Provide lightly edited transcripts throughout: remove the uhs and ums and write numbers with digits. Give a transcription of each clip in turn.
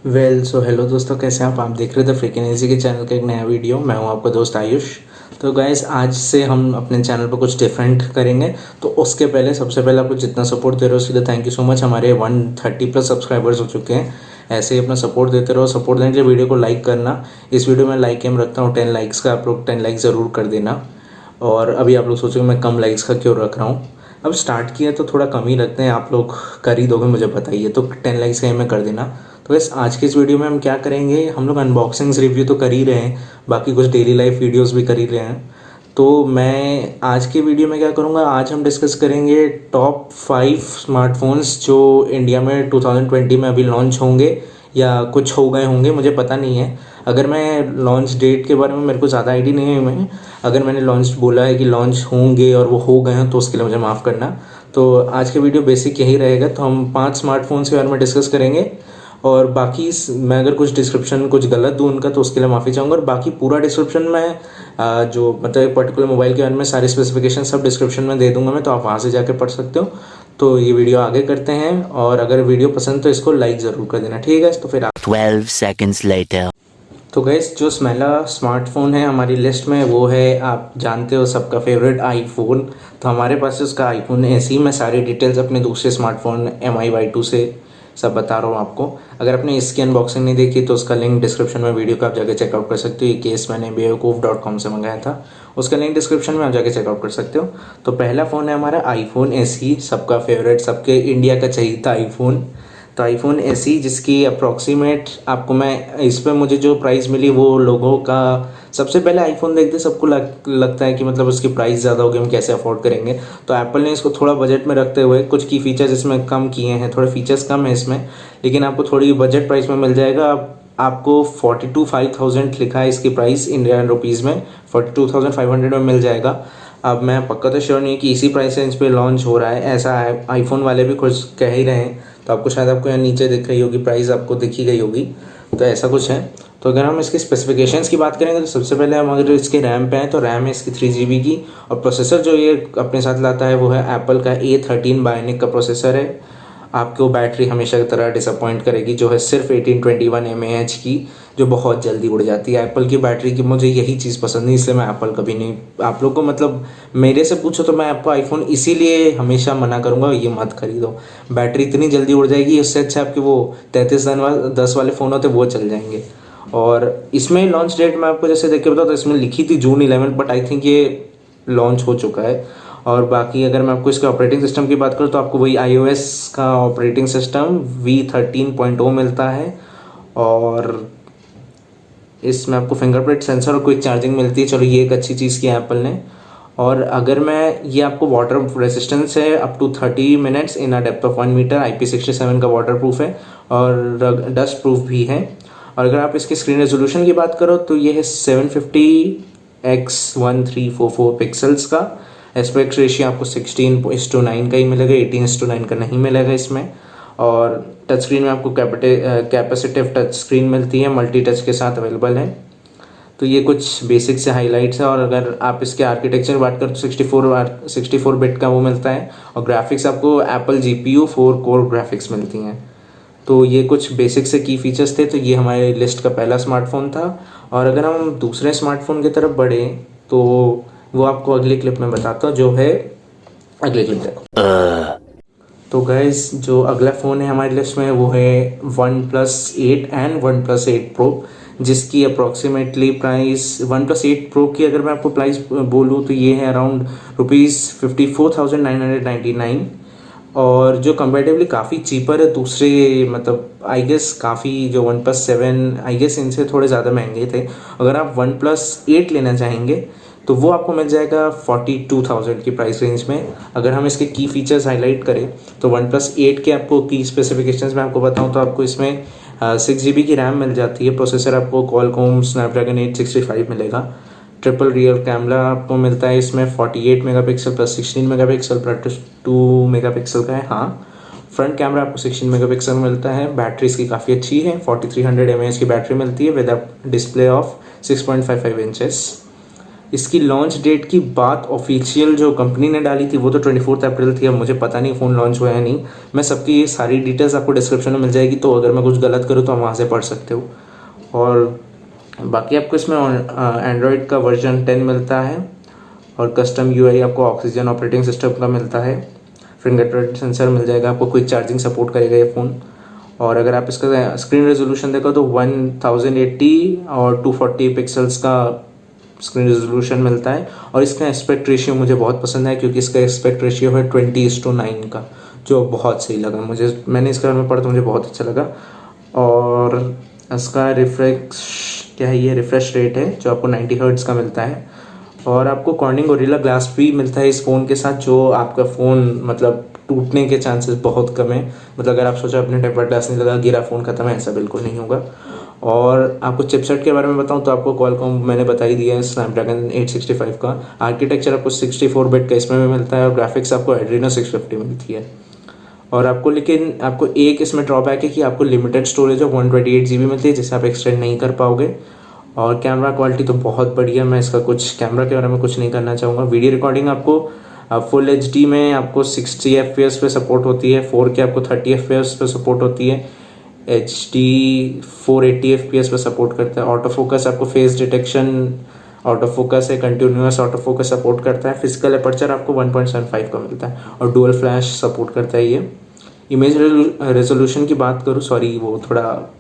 So hello दोस्तों, कैसे हैं आप देख रहे थे फ्रीक्वेंसी के चैनल का एक नया वीडियो। मैं हूं आपका दोस्त आयुष। तो गाइस, आज से हम अपने चैनल पर कुछ डिफरेंट करेंगे। तो उसके पहले सबसे पहले आपको जितना सपोर्ट दे रहे हो उसके लिए थैंक यू सो मच। हमारे 130 प्लस सब्सक्राइबर्स हो चुके हैं। ऐसे ही अपना सपोर्ट देते रहो। सपोर्ट देने के लिए वीडियो को लाइक करना। इस वीडियो में लाइक एम रखता हूँ 10 लाइक्स का। आप लोग 10 लाइक ज़रूर कर देना। और अभी आप लोग सोचोगे मैं कम लाइक्स का क्यों रख रहा हूँ। अब स्टार्ट किया तो थोड़ा कम ही रखते हैं। आप लोग कर ही दोगे मुझे बताइए, तो 10 लाइक्स का में कर देना। तो बस आज की इस वीडियो में हम क्या करेंगे, हम लोग अनबॉक्सिंग्स रिव्यू तो कर ही रहे हैं, बाकी कुछ डेली लाइफ वीडियोस भी कर ही रहे हैं। तो मैं आज की वीडियो में क्या करूँगा, आज हम डिस्कस करेंगे टॉप 5 स्मार्टफोन्स जो इंडिया में 2020 में अभी लॉन्च होंगे या कुछ हो गए होंगे, मुझे पता नहीं है। अगर मैं लॉन्च डेट के बारे में मेरे को ज़्यादा आइडिया नहीं है। मैं अगर मैंने लॉन्च बोला है कि लॉन्च होंगे और वो हो गए हैं तो उसके लिए मुझे माफ़ करना। तो आज का वीडियो बेसिक यही रहेगा। तो हम 5 स्मार्टफोन्स के बारे में डिस्कस करेंगे और बाकी मैं अगर कुछ डिस्क्रिप्शन कुछ गलत दूँ उनका तो उसके लिए माफ़ी चाहूँगा। और बाकी पूरा डिस्क्रिप्शन में जो मतलब एक पर्टिकुलर मोबाइल के बारे में सारे स्पेसिफिकेशन सब डिस्क्रिप्शन में दे दूंगा मैं, तो आप वहाँ से जाके पढ़ सकते हो। तो ये वीडियो आगे करते हैं, और अगर वीडियो पसंद तो इसको लाइक ज़रूर कर देना, ठीक है। तो फिर 12 seconds later. तो गैस, जो पहला स्मार्टफोन है हमारी लिस्ट में वो है, आप जानते हो सबका फेवरेट आईफोन। तो हमारे पास उसका आईफोन SE। मैं सारी डिटेल्स अपने दूसरे स्मार्टफोन MI Y2 से सब बता रहा हूँ आपको। अगर आपने इसकी अनबॉक्सिंग नहीं देखी तो उसका लिंक डिस्क्रिप्शन में वीडियो का आप जाके चेकआउट कर सकते हो। ये केस मैंने बेवकूफ़.com से मंगाया था, उसका लिंक डिस्क्रिप्शन में आप जाके चेकआउट कर सकते हो। तो पहला फ़ोन है हमारा आईफोन SE, सबका फेवरेट, सबके इंडिया का चाहिए था आईफोन। तो आईफोन SE जिसकी अप्रॉक्सीमेट आपको मैं इस पर मुझे जो प्राइस मिली वो लोगों का, सबसे पहले आईफोन देखते सबको लगता है कि मतलब उसकी प्राइस ज़्यादा होगी, हम कैसे अफोर्ड करेंगे। तो एप्पल ने इसको थोड़ा बजट में रखते हुए कुछ की फीचर्स इसमें कम किए हैं, थोड़े फीचर्स कम है इसमें, लेकिन आपको थोड़ी बजट प्राइस में मिल जाएगा। आपको 42,500 लिखा है इसकी प्राइस इंडियन रुपीज़ में, 42,500 में मिल जाएगा। अब मैं पक्का तो श्योर नहीं कि इसी प्राइस रेंज पे लॉन्च हो रहा है, ऐसा आईफोन वाले भी कुछ कह ही रहे हैं। तो आपको शायद आपको यहाँ नीचे दिख रही होगी प्राइस, आपको दिखी गई होगी, तो ऐसा कुछ है। तो अगर हम इसके स्पेसिफिकेशंस की बात करेंगे तो सबसे पहले हम अगर इसके रैम पे हैं तो रैम है इसकी 3 GB की। और प्रोसेसर जो ये अपने साथ लाता है वो है एप्पल का A13 बायोनिक का प्रोसेसर है। आपको बैटरी हमेशा की तरह डिसअपॉइंट करेगी, जो है सिर्फ 1821 mAh की, जो बहुत जल्दी उड़ जाती है। एप्पल की बैटरी की मुझे यही चीज़ पसंद नहीं, इसलिए मैं एप्पल कभी नहीं, आप लोग को मतलब मेरे से पूछो तो मैं आपको आईफोन इसीलिए हमेशा मना करूँगा, ये मत खरीदो, बैटरी इतनी जल्दी उड़ जाएगी। उससे अच्छा आपके वो 3310 वाले फ़ोन होते वो चल जाएंगे। और इसमें लॉन्च डेट मैं आपको जैसे देख के बताऊँ तो इसमें लिखी थी June 11, बट आई थिंक ये लॉन्च हो चुका है। और बाकी अगर मैं आपको इसके ऑपरेटिंग सिस्टम की बात करूँ तो आपको वही iOS का ऑपरेटिंग सिस्टम V13.0 मिलता है। और इसमें आपको फिंगरप्रिंट सेंसर और क्विक चार्जिंग मिलती है। चलो, ये एक अच्छी चीज़ की है एप्पल ने। और अगर मैं ये आपको वाटर रेसिस्टेंस है up to 30 minutes in a depth of 1 metre, IP67 का वाटर प्रूफ है और डस्ट प्रूफ भी है। और अगर आप इसकी स्क्रीन रेजोल्यूशन की बात करो तो ये है 750x1344 पिक्सल्स का। एस्पेक्ट रेशियो आपको 16:9 का ही मिलेगा, 18:9 का नहीं मिलेगा इसमें। और टच स्क्रीन में आपको कैपेसिटिव टच स्क्रीन मिलती है, मल्टी टच के साथ अवेलेबल है। तो ये कुछ बेसिक से हाइलाइट्स है। और अगर आप इसके आर्किटेक्चर की बात करें तो 64 बिट का वो मिलता है। और ग्राफिक्स आपको एप्पल GPU 4 कोर ग्राफिक्स मिलती हैं। तो ये कुछ बेसिक से की फीचर्स थे। तो ये हमारे लिस्ट का पहला स्मार्टफोन था। और अगर हम दूसरे स्मार्टफोन की तरफ बढ़े तो वो आपको अगली क्लिप में बताता हूँ, जो है अगली क्लिप देखो। तो गाइस, जो अगला फ़ोन है हमारी लिस्ट में वो है OnePlus 8 एंड OnePlus 8 Pro, जिसकी अप्रॉक्सीमेटली प्राइस OnePlus 8 Pro की अगर मैं आपको प्राइस बोलूँ तो ये है अराउंड ₹54,999। और जो कंपेरेटिवली काफ़ी चीपर है दूसरे, मतलब आई गेस काफ़ी जो OnePlus 7 आई गेस इनसे थोड़े ज़्यादा महंगे थे। अगर आप OnePlus 8 लेना चाहेंगे तो वो आपको मिल जाएगा 42,000 की प्राइस रेंज में। अगर हम इसके की फीचर्स हाईलाइट करें तो OnePlus 8 के आपको की स्पेसिफिकेशंस में आपको बताऊं तो आपको इसमें 6 GB की रैम मिल जाती है। प्रोसेसर आपको Qualcomm Snapdragon 865 मिलेगा। ट्रिपल रियर कैमरा आपको मिलता है इसमें 48 megapixel plus 16 megapixel plus 2 megapixel का है। हाँ, फ्रंट कैमरा आपको 16 मेगापिक्सल मिलता है। बैटरी इसकी काफ़ी अच्छी है, 4300 mAh की बैटरी मिलती है with a display of 6.55 inches. इसकी लॉन्च डेट की बात ऑफिशियल जो कंपनी ने डाली थी वो तो 24 अप्रैल थी। अब मुझे पता नहीं फ़ोन लॉन्च हुआ है नहीं। मैं सबकी ये सारी डिटेल्स आपको डिस्क्रिप्शन में मिल जाएगी, तो अगर मैं कुछ गलत करूँ तो आप वहाँ से पढ़ सकते हो। और बाकी आपको इसमें एंड्रॉयड का वर्जन 10 मिलता है और कस्टम यूआई आपको ऑक्सीजन ऑपरेटिंग सिस्टम का मिलता है। फिंगरप्रिंट सेंसर मिल जाएगा आपको, क्विक चार्जिंग सपोर्ट करेगा ये फ़ोन। और अगर आप इसका स्क्रीन रेजोल्यूशन देखो तो 1080 और 240 पिक्सल्स का स्क्रीन रेजोल्यूशन मिलता है। और इसका एस्पेक्ट रेशियो मुझे बहुत पसंद है, क्योंकि इसका एस्पेक्ट रेशियो है 20:9 का, जो बहुत सही लगा मुझे। मैंने इसके बारे में पढ़ा तो मुझे बहुत अच्छा लगा। और इसका रिफ्रेश रेट है जो आपको 90 हर्ट्ज़ का मिलता है। और आपको कॉर्निंग गोरिल्ला ग्लास भी मिलता है इस फ़ोन के साथ, जो आपका फ़ोन मतलब टूटने के चांसेस बहुत कम है। मतलब अगर आप सोचा अपने टेम्पर्ड ग्लास नहीं लगा, गिरा फ़ोन ख़त्म है, ऐसा बिल्कुल नहीं होगा। और आपको चिपसेट के बारे में बताऊं तो आपको क्वालकॉम मैंने बता ही दिया है, स्नैपड्रैगन 865 का। आर्किटेक्चर आपको 64 बिट का इसमें भी मिलता है और ग्राफिक्स आपको एड्रीनो 650 मिलती है। और आपको एक इसमें ड्रॉबैक है कि आपको लिमिटेड स्टोरेज ऑफ 128 GB मिलती है, जिसे आप एक्सटेंड नहीं कर पाओगे। और कैमरा क्वालिटी तो बहुत बढ़िया, मैं इसका कुछ कैमरा के बारे में कुछ नहीं करना चाहूँगा। वीडियो रिकॉर्डिंग आपको फुल HD में आपको 60 FPS पे सपोर्ट होती है, 4K आपको 30 FPS पे सपोर्ट होती है, HD 480 FPS पे सपोर्ट करता है। ऑटो फोकस आपको फेस डिटेक्शन ऑटो फोकस है, कंटिन्यूअस ऑटो फोकस सपोर्ट करता है। फिजिकल अपर्चर आपको 1.75 का मिलता है और डुअल फ्लैश सपोर्ट करता है ये। इमेज रेजोल्यूशन की बात करूँ, सॉरी वो थोड़ा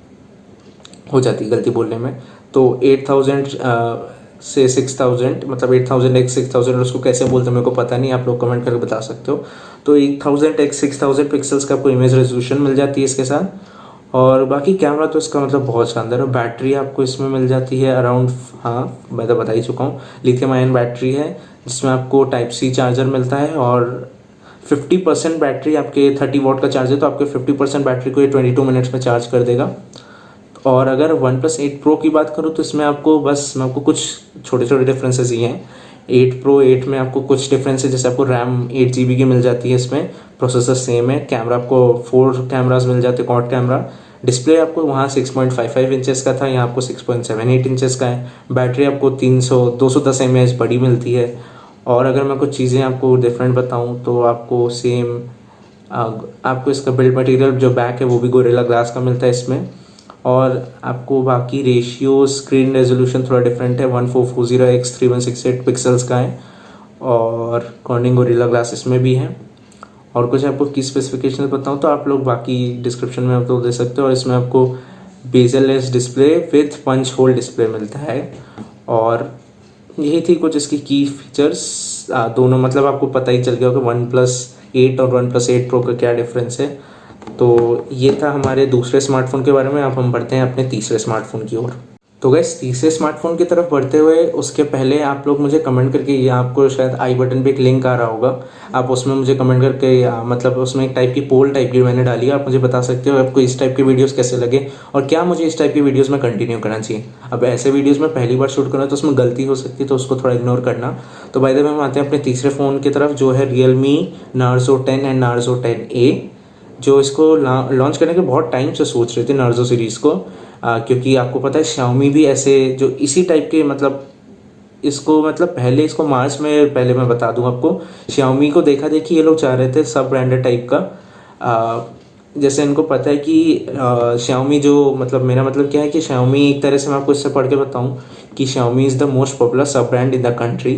हो जाती है गलती बोलने में, तो 8000 से 6000 मतलब 8000x6000 उसको कैसे बोलते हैं मेरे को पता नहीं, आप लोग कमेंट करके बता सकते हो। तो 8000x6000 पिक्सल्स का आपको इमेज रेजोल्यूशन मिल जाती है इसके साथ। और बाकी कैमरा तो इसका मतलब बहुत शानदार है। बैटरी आपको इसमें मिल जाती है अराउंड, हाँ मैं तो बता ही चुका हूँ, लिथियम आयन बैटरी है, जिसमें आपको टाइप C चार्जर मिलता है। और 50% बैटरी, आपके 30 वॉट का चार्जर तो आपके 50% बैटरी को ये 22 मिनट्स में चार्ज कर देगा। और अगर OnePlus 8 Pro की बात करूँ तो इसमें आपको मैं आपको कुछ छोटे छोटे डिफरेंसेस ये हैं। 8 Pro 8 में आपको कुछ डिफरेंसेस, जैसे आपको रैम 8 GB की मिल जाती है इसमें, प्रोसेसर सेम है, कैमरा आपको 4 कैमरास मिल जाते हैं, क्वाड कैमरा। डिस्प्ले आपको वहाँ 6.55 इंचेस का था, यहाँ आपको 6.78 इंचेस का है। बैटरी आपको 210 mAh बड़ी मिलती है। और अगर मैं कुछ चीज़ें आपको डिफरेंट बताऊँ तो आपको आपको इसका बिल्ड मटेरियल जो बैक है वो भी गोरिल्ला ग्लास का मिलता है इसमें। और आपको बाकी रेशियो स्क्रीन रेजोल्यूशन थोड़ा डिफरेंट है, 1440x3168 पिक्सल्स का है और कॉर्निंग गोरिल्ला ग्लास इसमें भी है। और कुछ आपको की स्पेसिफिकेशन बताऊँ तो आप लोग बाकी डिस्क्रिप्शन में आप लोग दे सकते हो। और इसमें आपको bezelless display with punch hole display मिलता है। और यही थी कुछ इसकी की फीचर्स दोनों, मतलब आपको पता ही चल गया होगा OnePlus 8 और OnePlus 8 Pro का क्या डिफरेंस है। तो ये था हमारे दूसरे स्मार्टफोन के बारे में। अब हम बढ़ते हैं अपने तीसरे स्मार्टफोन की ओर। तो गैस तीसरे स्मार्टफोन की तरफ बढ़ते हुए उसके पहले आप लोग मुझे कमेंट करके, ये आपको शायद आई बटन पे एक लिंक आ रहा होगा, आप उसमें मुझे कमेंट करके मतलब उसमें एक टाइप की पोल टाइप की मैंने डाली है, आप मुझे बता सकते हो आपको इस टाइप के वीडियोस कैसे लगे और क्या मुझे इस टाइप की वीडियोस में कंटिन्यू करना चाहिए। अब ऐसे वीडियोस में पहली बार शूट करना तो उसमें गलती हो सकती है, तो उसको थोड़ा इग्नोर करना। तो बाय द वे हम आते हैं अपने तीसरे फ़ोन की तरफ, जो है Realme Narzo 10 and Narzo 10A, जो इसको लॉन्च करने के बहुत टाइम से सोच रहे थे नार्जो सीरीज़ को। क्योंकि आपको पता है Xiaomi भी ऐसे जो इसी टाइप के मतलब पहले इसको मार्च में, पहले मैं बता दूं आपको, Xiaomi को देखा देखी ये लोग चाह रहे थे सब ब्रांडेड टाइप का। जैसे इनको पता है कि Xiaomi जो मतलब मेरा मतलब क्या है कि Xiaomi एक तरह से मैं आपको इससे पढ़ के बताऊं कि Xiaomi is the most popular सब ब्रांड इन द कंट्री।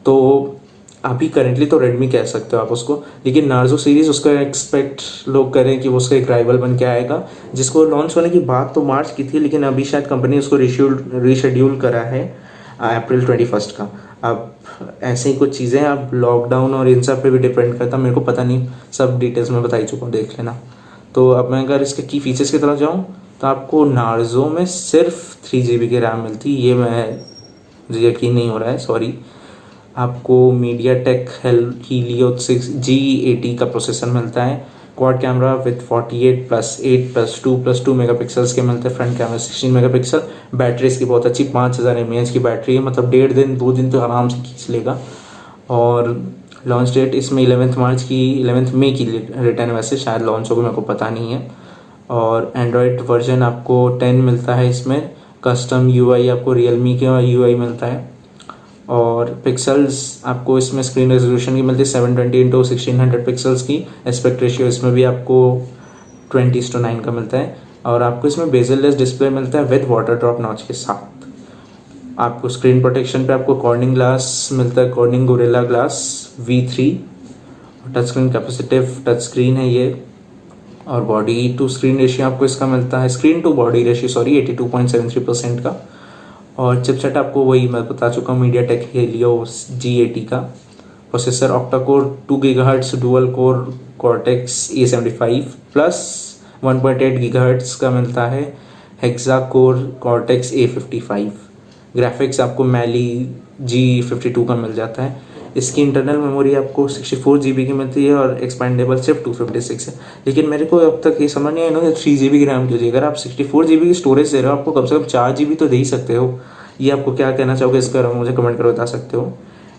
तो अभी करेंटली तो रेडमी कह सकते हो आप उसको, लेकिन नार्जो सीरीज़ उसका एक्सपेक्ट लोग करें कि वो उसका एक राइवल बन के आएगा, जिसको लॉन्च होने की बात तो मार्च की थी, लेकिन अभी शायद कंपनी उसको रीशेड्यूल करा है अप्रैल 21 का। अब ऐसे ही कुछ चीज़ें, अब लॉकडाउन और इन सब पे भी डिपेंड करता, मेरे को पता नहीं, सब डिटेल्स में बता ही चुका हूँ, देख लेना। तो अब मैं अगर इसके की फीचर्स की तरफ जाऊँ तो आपको नार्जो में सिर्फ 3 GB की रैम मिलती है, ये मुझे यकीन नहीं हो रहा है, सॉरी। आपको MediaTek Helio 6G80 का प्रोसेसर मिलता है। क्वाड कैमरा विथ 48+8+2+2 मेगापिक्सल्स के मिलते हैं। Front camera 16 megapixel. बैटरी इसकी बहुत अच्छी 5000 mAh की बैटरी है, मतलब 1.5 दिन तो आराम से खींच लेगा। और लॉन्च डेट इसमें 11 मई की रिटर्न है, वैसे शायद लॉन्च होगा, मेरे को पता नहीं है। और एंड्रॉयड वर्जन आपको 10 मिलता है इसमें। कस्टम UI आपको Realme का UI मिलता है। और पिक्सल्स आपको इसमें स्क्रीन रेजोल्यूशन की मिलती है 720x1600 पिक्सल्स की। एस्पेक्ट रेशियो इसमें भी आपको 20:9 का मिलता है। और आपको इसमें बेजललेस डिस्प्ले मिलता है विद वाटर ड्रॉप नॉच के साथ। आपको स्क्रीन प्रोटेक्शन पे आपको कॉर्निंग ग्लास मिलता है, cornering gorilla glass V3। Touch screen capacitive touch screen है ये। और बॉडी टू स्क्रीन रेशियो आपको इसका मिलता है, screen to body ratio sorry 82.73% का। और चिपसेट आपको वही मैं बता चुका हूँ, मीडियाटेक हेलियो G80 का। Processor octa core 2 GHz dual core cortex A75 plus 1.8 GHz का मिलता है hexa core cortex A55। Graphics आपको मैली G52 का मिल जाता है। इसकी इंटरनल मेमोरी आपको 64 GB की मिलती है और एक्सपेंडेबल सिर्फ 256 है। लेकिन मेरे को अब तक ये समझ नहीं आया ना 3 GB की रैम क्यों चाहिए। अगर आप 64 GB की स्टोरेज दे रहे हो, आपको कम से कम 4 GB तो दे ही सकते हो। ये आपको क्या कहना चाहोगे इसका मुझे कमेंट कर बता सकते हो।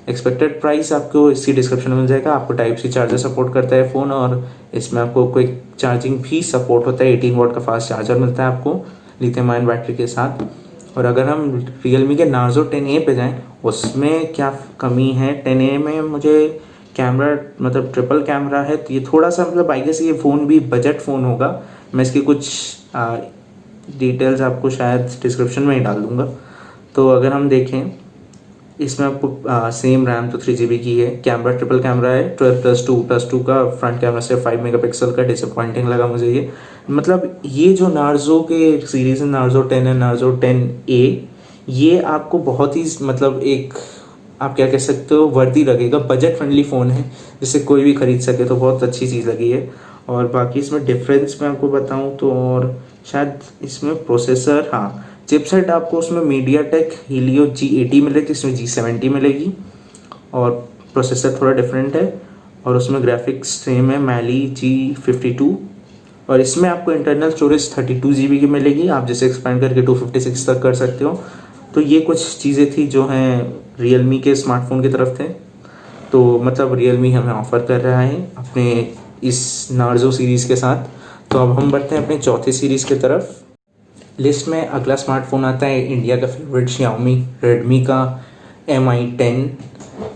एक्सपेक्टेड प्राइस आपको इसकी डिस्क्रिप्शन में मिल जाएगा। आपको टाइप सी चार्जर सपोर्ट करता है फ़ोन, और इसमें आपको क्विक चार्जिंग भी सपोर्ट होता है। 18 वॉट का फास्ट चार्जर मिलता है आपको लिथियम आयन बैटरी के साथ। और अगर हम Realme के Narzo 10A पे जाएं, उसमें क्या कमी है 10A में मुझे कैमरा मतलब ट्रिपल कैमरा है, तो ये थोड़ा सा मतलब आई गेस ये फ़ोन भी बजट फ़ोन होगा। मैं इसकी कुछ डिटेल्स आपको शायद डिस्क्रिप्शन में ही डाल दूँगा। तो अगर हम देखें इसमें आपको सेम रैम तो 3 GB की है, कैमरा ट्रिपल कैमरा है 12+2+2 का, फ्रंट कैमरा से 5 मेगापिक्सल का। डिसअपॉइंटिंग लगा मुझे ये, मतलब ये जो नार्जो के सीरीज़ है Narzo 10 है Narzo 10A, ये आपको बहुत ही मतलब एक आप क्या कह सकते हो वर्दी लगेगा। बजट फ्रेंडली फ़ोन है जिसे कोई भी ख़रीद सके, तो बहुत अच्छी चीज़ लगी है। और बाकी इसमें डिफरेंस मैं आपको बताऊं तो, और शायद इसमें प्रोसेसर, हाँ चिपसेट आपको उसमें मीडियाटेक हीलियो G80 मिलेगी, इसमें G70 मिलेगी। और प्रोसेसर थोड़ा डिफरेंट है। और उसमें ग्राफिक्स सेम है मैली G52। और इसमें आपको इंटरनल स्टोरेज 32 GB की मिलेगी, आप जैसे एक्सपेंड करके 256 तक कर सकते हो। तो ये कुछ चीज़ें थी जो हैं Realme के स्मार्टफोन की तरफ थे। तो मतलब Realme हमें ऑफ़र कर रहा है अपने इस Narzo सीरीज़ के साथ। तो अब हम बढ़ते हैं अपने चौथी सीरीज़ की तरफ। लिस्ट में अगला स्मार्टफोन आता है इंडिया का फेवरेट Xiaomi Redmi का Mi 10,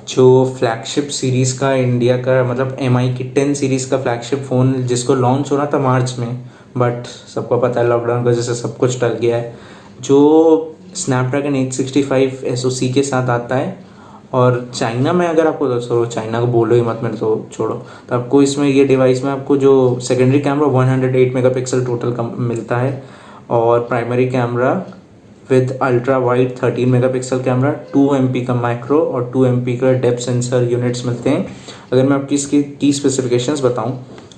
जो फ्लैगशिप सीरीज़ का इंडिया का मतलब Mi की 10 सीरीज़ का फ्लैगशिप फ़ोन, जिसको लॉन्च होना था मार्च में, बट सबको पता है लॉकडाउन की वजह से सब कुछ टल गया है। जो स्नैपड्रैगन 865 SoC के साथ आता है। और चाइना में अगर आपको तो चाइना को बोलो ही मत, मेरे तो छोड़ो। तो आपको इसमें ये डिवाइस में आपको जो सेकेंडरी कैमरा 108 मेगापिक्सल टोटल का मिलता है, और primary camera with ultra wide 13 megapixel camera, 2 MP का माइक्रो और 2 MP का डेप्थ सेंसर यूनिट्स मिलते हैं। अगर मैं आपकी इसकी की स्पेसिफिकेशंस बताऊं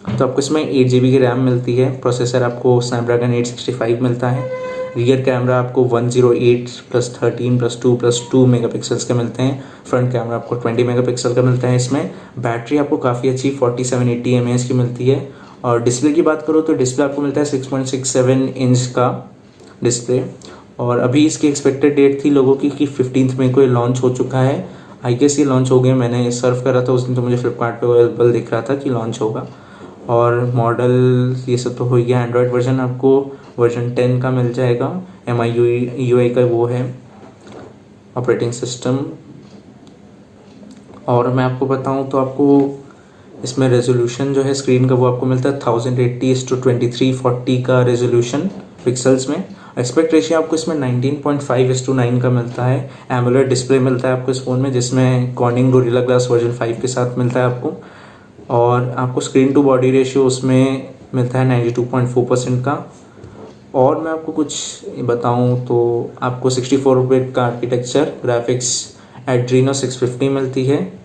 तो आपको इसमें 8 GB की रैम मिलती है। प्रोसेसर आपको स्नैपड्रैगन 865 मिलता है। रियर कैमरा आपको 108 + 13 + 2 + 2 मेगापिक्सल्स के मिलते हैं। फ्रंट कैमरा आपको 20 मेगापिक्सल का मिलता है। इसमें बैटरी आपको काफ़ी अच्छी 4780 mAh की मिलती है। और डिस्प्ले की बात करो तो डिस्प्ले आपको मिलता है 6.67 इंच का डिस्प्ले। और अभी इसकी एक्सपेक्टेड डेट थी लोगों की कि 15 मई को ये लॉन्च हो चुका है। आई गेस ये लॉन्च हो गया, मैंने सर्व करा था उस दिन तो मुझे फ्लिपकार्ट पे अवेलेबल दिख रहा था कि लॉन्च होगा। और मॉडल ये सब तो हो गया। एंड्रॉयड वर्जन आपको वर्जन 10 का मिल जाएगा। MIUI का वो है ऑपरेटिंग सिस्टम। और मैं आपको बताऊं तो आपको इसमें रेजोल्यूशन जो है स्क्रीन का वो आपको मिलता है 1080x2340 का रेजोल्यूशन पिक्सल्स में। एस्पेक्ट रेशियो आपको इसमें 19.5:9 का मिलता है। एमोलेड डिस्प्ले मिलता है आपको इस फ़ोन में, जिसमें कॉर्निंग गोरिल्ला ग्लास वर्जन 5 के साथ मिलता है आपको। और आपको स्क्रीन टू बॉडी रेशियो उसमें मिलता है 92.4% का। और मैं आपको कुछ बताऊं तो आपको 64 बिट का आर्किटेक्चर ग्राफिक्स एड्रीनो 650 मिलती है।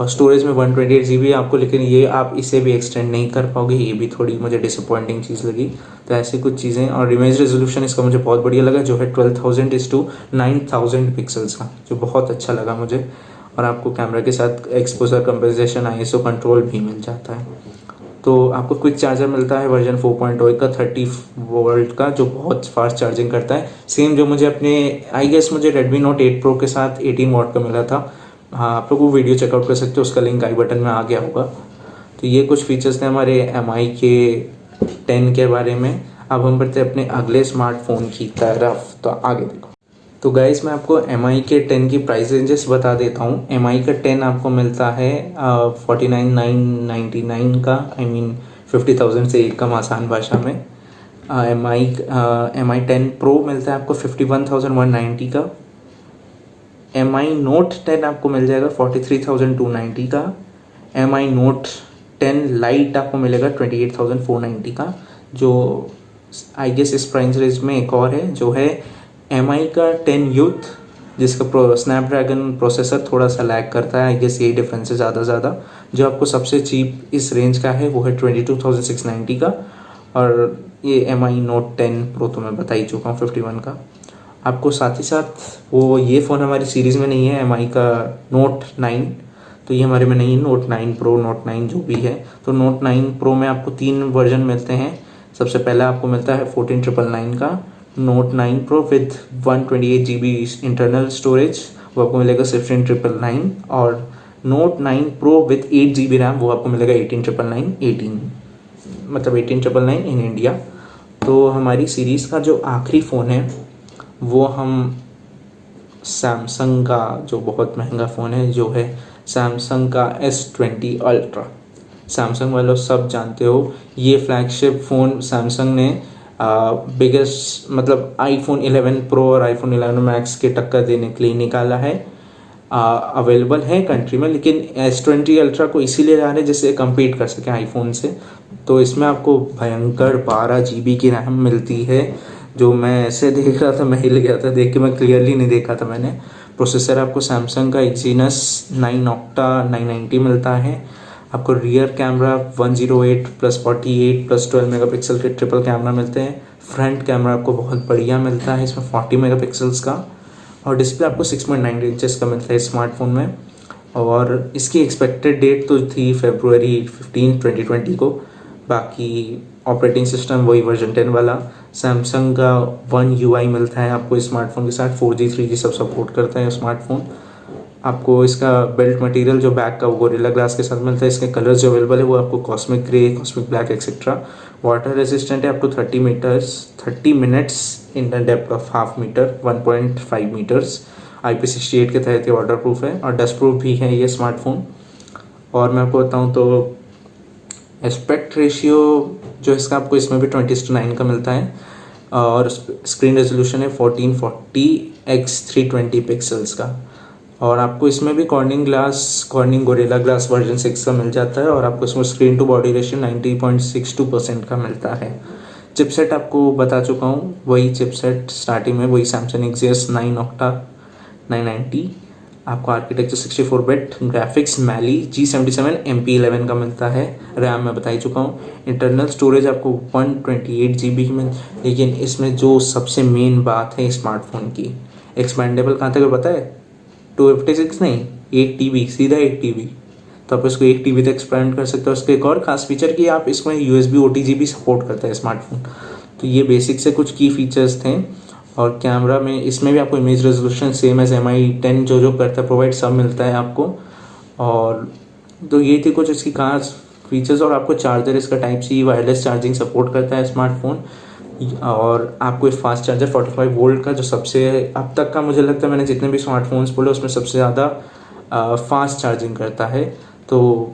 और स्टोरेज में 128 GB आपको, लेकिन ये आप इसे भी एक्सटेंड नहीं कर पाओगे, ये भी थोड़ी मुझे डिसअपॉइंटिंग चीज़ लगी। तो ऐसी कुछ चीज़ें। और इमेज रेजोल्यूशन इसका मुझे बहुत बढ़िया लगा, जो है 12,000:9,000 पिक्सल्स का, जो बहुत अच्छा लगा मुझे। और आपको कैमरा के साथ एक्सपोजर कंपेंसेशन ISO कंट्रोल भी मिल जाता है। तो आपको क्विक चार्जर मिलता है वर्जन 4.0 का 30 वोल्ट का, जो बहुत फास्ट चार्जिंग करता है। सेम जो मुझे अपने आई गेस मुझे Redmi Note 8 Pro के साथ 18 वॉट का मिला था। हाँ, आप लोग वो वीडियो चेकआउट कर सकते हो, उसका लिंक आई बटन में आ गया होगा। तो ये कुछ फीचर्स थे हमारे MI के 10 के बारे में। अब हम बढ़ते हैं अपने अगले स्मार्टफोन की तरफ। तो आगे देखो। तो गाइस मैं आपको MI के 10 की प्राइस रेंजेस बता देता हूँ। MI का 10 आपको मिलता है 49,999 का, आई मीन 50,000 से एक कम आसान भाषा में। MI 10 Pro मिलता है आपको 51,190 का। MI Note 10 आपको मिल जाएगा 43,290 का। MI Note 10 Lite आपको मिलेगा 28,490 का। जो आई गेस इस प्राइस रेंज में एक और है जो है MI का 10 Youth, जिसका स्नैपड्रैगन प्रोसेसर थोड़ा सा लैग करता है। आई गेस यही डिफरेंस है ज़्यादा। जो आपको सबसे चीप इस रेंज का है वो है 22,690 का। और ये MI Note 10 Pro तो मैं बता ही चुका हूँ 51 का आपको। साथ ही साथ वो ये फ़ोन हमारी सीरीज़ में नहीं है, MI का Note 9, तो ये हमारे में नहीं है। Note 9 Pro, Note 9 जो भी है, तो Note 9 Pro में आपको 3 वर्जन मिलते हैं। सबसे पहला आपको मिलता है 14,999 का Note 9 Pro with 128 GB internal storage, वो आपको मिलेगा 16,999। और Note 9 Pro with 8 GB RAM, वो आपको मिलेगा 18,999 इन इंडिया। तो हमारी सीरीज़ का जो आखिरी फ़ोन है वो हम सैमसंग का जो बहुत महंगा फ़ोन है जो है सैमसंग का S20 Ultra। सैमसंग वालों सब जानते हो ये फ्लैगशिप फ़ोन सैमसंग ने बिगेस्ट मतलब iPhone 11 Pro और iPhone 11 Max के टक्कर देने के लिए निकाला है। अवेलेबल है कंट्री में, लेकिन S20 Ultra को इसीलिए ला रहे हैं जिससे कम्पीट कर सके आईफोन से। तो इसमें आपको भयंकर 12 GB की रैम मिलती है, जो मैं ऐसे देख रहा था मैं हिल गया था देख के, मैं क्लियरली नहीं देखा था मैंने। प्रोसेसर आपको सैमसंग का Exynos 9 Octa 990 मिलता है। आपको रियर कैमरा 108+48+12 मेगापिक्सल के ट्रिपल कैमरा मिलते हैं। फ्रंट कैमरा आपको बहुत बढ़िया मिलता है इसमें 40 मेगापिक्सल्स का। और डिस्प्ले आपको 6.9 इंचेस का मिलता है स्मार्टफोन में। और इसकी एक्सपेक्टेड डेट तो थी February 15, 2020 को। बाकी ऑपरेटिंग सिस्टम वही वर्जन 10 वाला। सैमसंग का One UI मिलता है आपको स्मार्टफोन के साथ, 4G 3G सब सपोर्ट करता है स्मार्टफोन। आपको इसका बेल्ट मटेरियल जो बैक का वो गोरिल्ला ग्लास के साथ मिलता है। इसके कलर्स जो अवेलेबल है वो आपको cosmic grey, cosmic black etcetera. Water resistant है up to 30 minutes in the depth of half metre, 1.5 metres. IP68 के तहत ये वाटर प्रूफ है और डस्ट प्रूफ भी है ये स्मार्टफोन। और मैं आपको बताऊँ तो एस्पेक्ट रेशियो जो इसका आपको इसमें भी 20:9 का मिलता है। और स्क्रीन रेजोल्यूशन है 1440x320 पिक्सल्स का। और आपको इसमें भी कॉर्निंग गोरिल्ला ग्लास वर्जन 6 का मिल जाता है। और आपको इसमें स्क्रीन टू बॉडी रेशियो 90.62% का मिलता है। चिपसेट आपको बता चुका हूँ, वही चिपसेट स्टार्टिंग में वही सैमसंग Exynos 9 Octa 990। आपको architecture 64 bit, graphics Mali G77 MP11 का मिलता है। रैम मैं बता ही चुका हूँ। इंटरनल स्टोरेज आपको 128 GB की लेकिन इसमें जो सबसे मेन बात है स्मार्टफोन की, एक्सपेंडेबल कहाँ तक पता है? 256 नहीं, 1 TB, सीधा 1 TB। तो आप इसको 1 TB तक एक्सपेंड कर सकते हो। उसके एक और खास फीचर कि आप इसमें USB OTG भी सपोर्ट करता है स्मार्टफोन। तो ये बेसिक से कुछ की फीचर्स थे। और कैमरा में इसमें भी आपको image resolution same as MI 10 जो करता है प्रोवाइड सब मिलता है आपको। और तो ये थी कुछ इसकी खास फीचर्स। और आपको चार्जर इसका Type-C वायरलेस चार्जिंग सपोर्ट करता है स्मार्टफोन। और आपको एक फास्ट चार्जर 45 वोल्ट का, जो सबसे अब तक का मुझे लगता है मैंने जितने भी स्मार्टफोन्स बोले उसमें सबसे ज़्यादा फास्ट चार्जिंग करता है। तो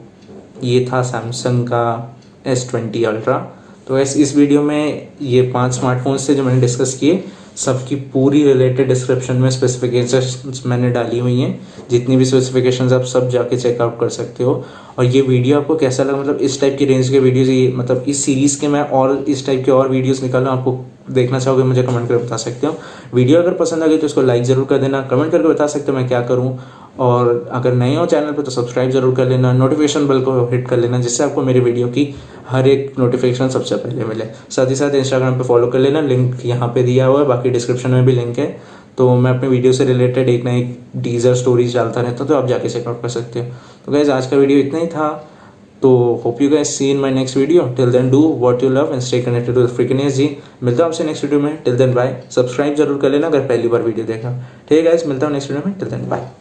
ये था सैमसंग का S20 Ultra। तो इस वीडियो में ये 5 स्मार्टफोन्स थे जो मैंने डिस्कस किए। सबकी पूरी रिलेटेड डिस्क्रिप्शन में स्पेसिफिकेशंस मैंने डाली हुई हैं। जितनी भी स्पेसिफिकेशंस आप सब जाके चेकआउट कर सकते हो। और ये वीडियो आपको कैसा लगा, मतलब इस टाइप की रेंज के वीडियोस, ये मतलब इस सीरीज़ के मैं और इस टाइप के और वीडियोस निकालूँ, आपको देखना चाहोगे मुझे कमेंट करके बता सकते हो। वीडियो अगर पसंद आ गई तो उसको लाइक ज़रूर कर देना, कमेंट करके बता सकते हो मैं क्या करूँ। और अगर नए हो चैनल पर तो सब्सक्राइब ज़रूर कर लेना, नोटिफिकेशन बेल को हिट कर लेना, जिससे आपको मेरी वीडियो की हर एक नोटिफिकेशन सबसे पहले मिले। साथ ही साथ इंस्टाग्राम पे फॉलो कर लेना, लिंक यहाँ पे दिया हुआ है, बाकी डिस्क्रिप्शन में भी लिंक है। तो मैं अपने वीडियो से रिलेटेड एक ना एक टीजर स्टोरीज डालता रहता हूँ, तो आप जाके चेकआउट कर सकते हो। तो गाइस आज का वीडियो इतना ही था। तो hope you guys see in my next video. Till then do what you love and stay connected with Frequence ji. मिलता हूँ आपसे नेक्स्ट वीडियो में। Till then bye. सब्सक्राइब जरूर कर लेना अगर पहली बार वीडियो देखा। ठीक है गाइस, मिलता हूँ नेक्स्ट वीडियो में। Till then bye.